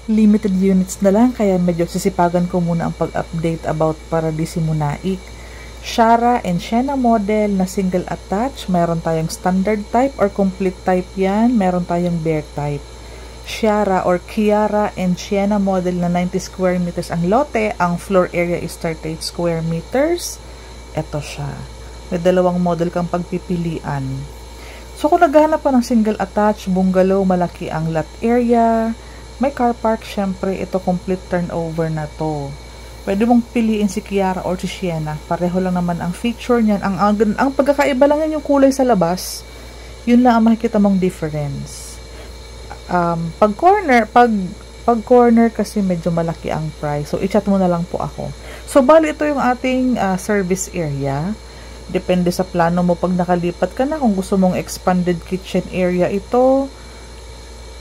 Limited units na lang, kaya medyo sisipagan ko muna ang pag-update about Paradisimo Naik. Shara and Sienna model na single attach. Meron tayong standard type or complete type yan. Meron tayong bare type. Shara or Kiara and Sienna model na 90 square meters ang lote. Ang floor area is 38 square meters. Ito siya. May dalawang model kang pagpipilian. So kung naghahanap pa ng single attach, bungalow, malaki ang lot area, may car park, syempre ito complete turnover na to. Pwede mong piliin si Kiara or si Sienna. Pareho lang naman ang feature niyan. Ang pagkakaiba lang yan yung kulay sa labas. Yun lang ang makikita mong difference. Pag corner kasi medyo malaki ang price. So i-chat mo na lang po ako. So bali ito yung ating service area. Depende sa plano mo pag nakalipat ka na. Kung gusto mong expanded kitchen area ito,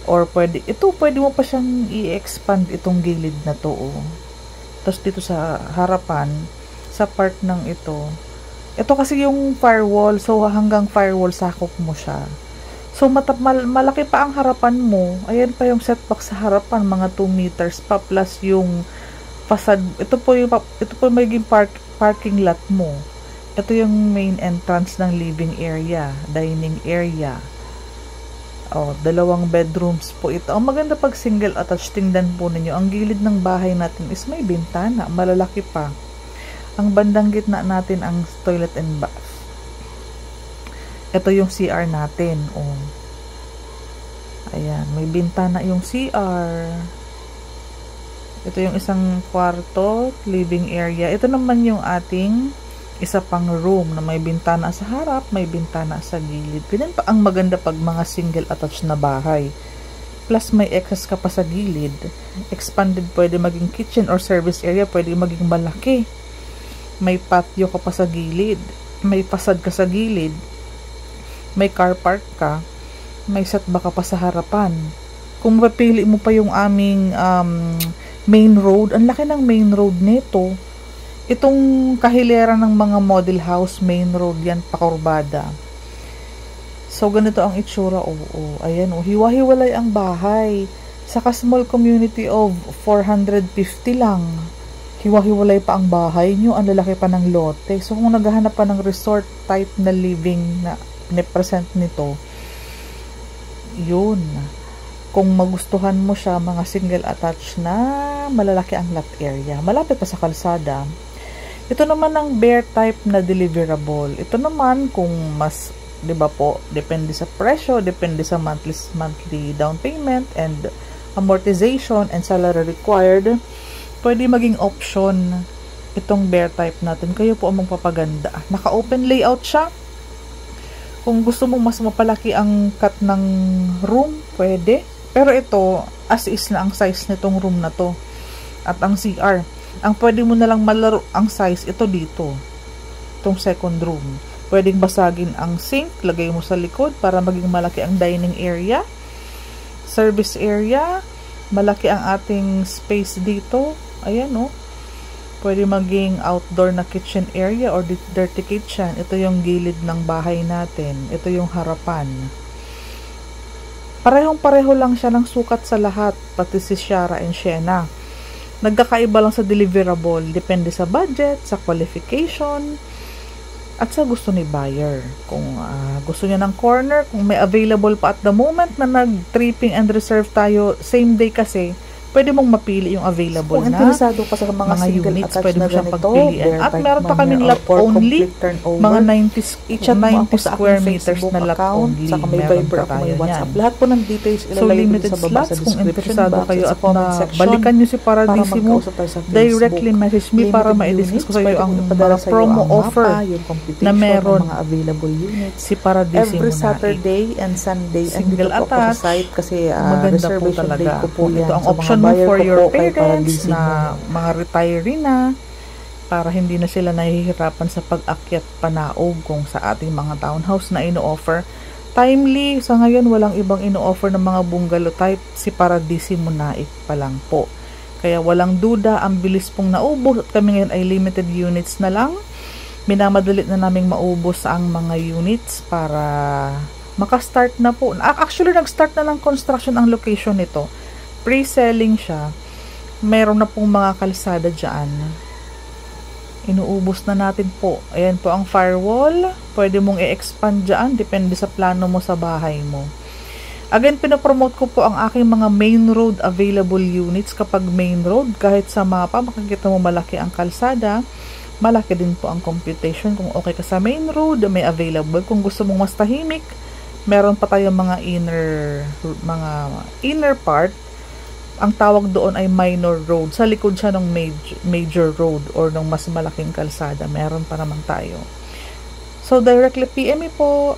or pwede mo pa siyang i-expand itong gilid na to. Tapos dito sa harapan, sa part ng ito kasi yung firewall. So hanggang firewall sakop mo siya. So malaki pa ang harapan mo. Ayan pa yung setback sa harapan, mga 2 meters pa, plus yung facade. Ito po yung magiging parking lot mo. Ito yung main entrance ng living area, dining area. Dalawang bedrooms po ito. Ang maganda pag single attached, tingnan po ninyo. Ang gilid ng bahay natin is may bintana, malalaki pa. Ang bandang gitna natin ang toilet and bath. Ito yung CR natin. Ayan, may bintana yung CR. Ito yung isang kwarto, living area. Ito naman yung ating isa pang room na may bintana sa harap, may bintana sa gilid. Ganyan pa ang maganda pag mga single attached na bahay. Plus may excess ka pa sa gilid. Expanded, pwede maging kitchen or service area, pwede maging malaki. May patio ka pa sa gilid. May facade ka sa gilid. May car park ka. May setback ka pa sa harapan. Kung mapili mo pa yung aming main road, ang laki ng main road nito. Itong kahilera ng mga model house, main road yan, pakurbada. So, ganito ang itsura. Ayan, hiwa-hiwalay ang bahay. Saka small community of 450 lang. Hiwa-hiwalay pa ang bahay nyo. Ang lalaki pa ng lote. So, kung naghahanap pa ng resort type na living na present nito, yun. Kung magustuhan mo siya, mga single attached na malalaki ang lot area. Malapit pa sa kalsada. Ito naman ang bare type na deliverable. Ito naman kung mas, 'di ba po, depende sa presyo, depende sa monthly down payment and amortization and salary required. Pwede maging option itong bare type natin. Kayo po ang magpapaganda. Naka-open layout siya. Kung gusto mong mas mapalaki ang cut ng room, pwede. Pero ito, as is na ang size nitong room na to. At ang CR. Ang pwede mo na lang malaro ang size, ito dito. Itong second room. Pwedeng basagin ang sink, lagay mo sa likod para maging malaki ang dining area. Service area, malaki ang ating space dito. Ayan Pwede maging outdoor na kitchen area or dirty kitchen. Ito yung gilid ng bahay natin. Ito yung harapan. Parehong-pareho lang siya ng sukat sa lahat, pati si Shara and Sienna. Nagkakaiba lang sa deliverable. Depende sa budget, sa qualification, at sa gusto ni buyer. Kung gusto niya ng corner, kung may available pa at the moment na nag-tripping and reserve tayo, same day kasi, pwede mong mapili yung available kung interesado ka sa mga single units, attached pwede mo na siyang ganito, pagpilian. At meron pa kaming lot only, mga 90 square meters na lot only. Saka may Viber ako, may WhatsApp. Lahat po ng details so limited sa baba sa slots, kung description interesado box, kayo sa at comment section, balikan nyo si Paradisimo, directly message me para ma-discuss ko sa iyo ang mga promo offer na meron mga available units. Si Paradisimo every Saturday and Sunday, single andito po ako sa site kasi maganda po reservation day talaga. ko po yan. Ito ang So, option mo for your parents na mga retiree na, para hindi na sila nahihirapan sa pag-akyat panaog kung sa ating mga townhouse na ino-offer. Timely, sa ngayon walang ibang ino-offer ng mga bungalow type, si Paradisimo Naik pa lang po. Kaya walang duda, ang bilis pong naubos at kami ngayon ay limited units na lang. Minamadalit na naming maubos ang mga units para makastart na po. Actually, nag-start na lang construction ang location nito. pre-selling siya, meron na pong mga kalsada dyan. Inuubos na natin po. Ayan po ang firewall. Pwede mong i-expand dyan. Depende sa plano mo sa bahay mo. Again, pinapromote ko po ang aking mga main road available units. Kapag main road, kahit sa mapa, makikita mo malaki ang kalsada. Malaki din po ang computation. Kung okay ka sa main road, may available. Kung gusto mong mas tahimik, meron pa tayong mga inner part. Ang tawag doon ay minor road. Sa likod siya ng major road or ng mas malaking kalsada. Meron pa naman tayo. So, directly PM me po.